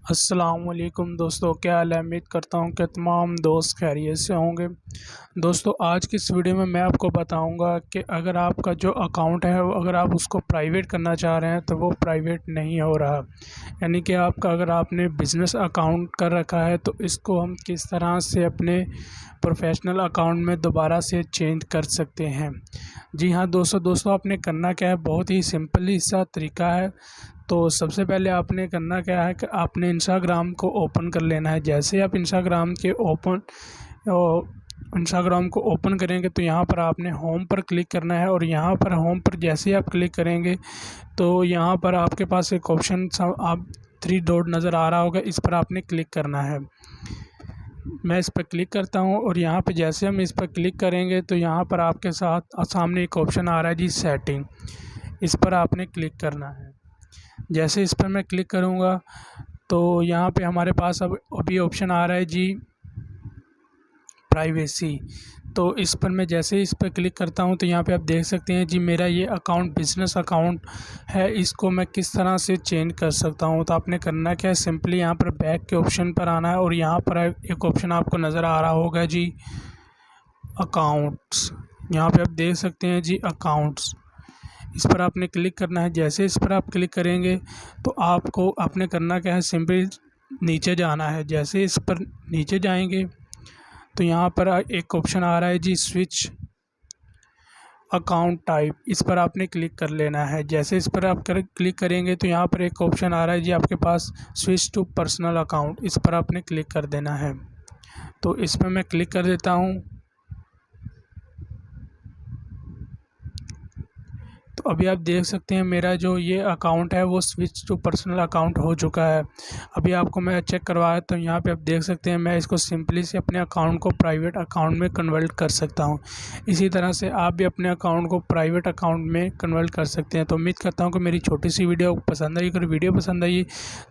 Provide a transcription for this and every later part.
अस्सलाम वालेकुम दोस्तों, क्या हाल है। उम्मीद करता हूँ कि तमाम दोस्त खैरियत से होंगे। दोस्तों, आज की इस वीडियो में मैं आपको बताऊंगा कि अगर आपका जो अकाउंट है वो अगर आप उसको प्राइवेट करना चाह रहे हैं तो वो प्राइवेट नहीं हो रहा। यानी कि आपका अगर आपने बिज़नेस अकाउंट कर रखा है तो इसको हम किस तरह से अपने प्रोफेशनल अकाउंट में दोबारा से चेंज कर सकते हैं। जी हाँ दोस्तों आपने करना क्या है, बहुत ही सिंपल ही सा तरीका है। तो सबसे पहले आपने करना क्या है कि आपने इंस्टाग्राम को ओपन कर लेना है। जैसे आप इंस्टाग्राम को ओपन करेंगे तो यहाँ पर आपने होम पर क्लिक करना है, और यहाँ पर होम पर जैसे ही आप क्लिक करेंगे तो यहाँ पर आपके पास एक ऑप्शन आप 3 डॉट नज़र आ रहा होगा, इस पर आपने क्लिक करना है। मैं इस पर क्लिक करता हूँ और यहाँ पे जैसे हम इस पर क्लिक करेंगे तो यहाँ पर आपके साथ सामने एक ऑप्शन आ रहा है जी, सेटिंग। इस पर आपने क्लिक करना है। जैसे इस पर मैं क्लिक करूँगा तो यहाँ पे हमारे पास अब अभी ऑप्शन आ रहा है जी, प्राइवेसी। तो इस पर मैं जैसे इस पर क्लिक करता हूँ तो यहाँ पे आप देख सकते हैं जी, मेरा ये अकाउंट बिज़नेस अकाउंट है, इसको मैं किस तरह से चेंज कर सकता हूँ। तो आपने करना क्या है, सिंपली यहाँ पर बैक के ऑप्शन पर आना है, और यहाँ पर एक ऑप्शन आपको नज़र आ रहा होगा जी, अकाउंट्स। यहाँ पे आप देख सकते हैं जी, अकाउंट्स। इस पर आपने क्लिक करना है। जैसे इस पर आप क्लिक करेंगे तो आपने करना क्या है, सिंपली नीचे जाना है। जैसे इस पर नीचे जाएंगे तो यहाँ पर एक ऑप्शन आ रहा है जी, स्विच अकाउंट टाइप। इस पर आपने क्लिक कर लेना है। जैसे इस पर आप क्लिक करेंगे तो यहाँ पर एक ऑप्शन आ रहा है जी आपके पास, स्विच टू पर्सनल अकाउंट। इस पर आपने क्लिक कर देना है। तो इस पर मैं क्लिक कर देता हूँ। तो अभी आप देख सकते हैं मेरा जो ये अकाउंट है वो स्विच टू पर्सनल अकाउंट हो चुका है। अभी आपको मैं चेक करवाया तो यहाँ पे आप देख सकते हैं मैं इसको सिंपली से अपने अकाउंट को प्राइवेट अकाउंट में कन्वर्ट कर सकता हूँ। इसी तरह से आप भी अपने अकाउंट को प्राइवेट अकाउंट में कन्वर्ट कर सकते हैं। तो उम्मीद करता हूँ कि मेरी छोटी सी वीडियो पसंद आई। अगर वीडियो पसंद आई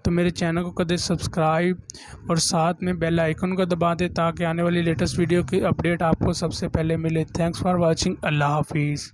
तो मेरे चैनल को कदे सब्सक्राइब और साथ में बेल आइकन को दबा दें ताकि आने वाली लेटेस्ट वीडियो की अपडेट आपको सबसे पहले मिले। Thanks for watching. अल्लाह हाफिज़।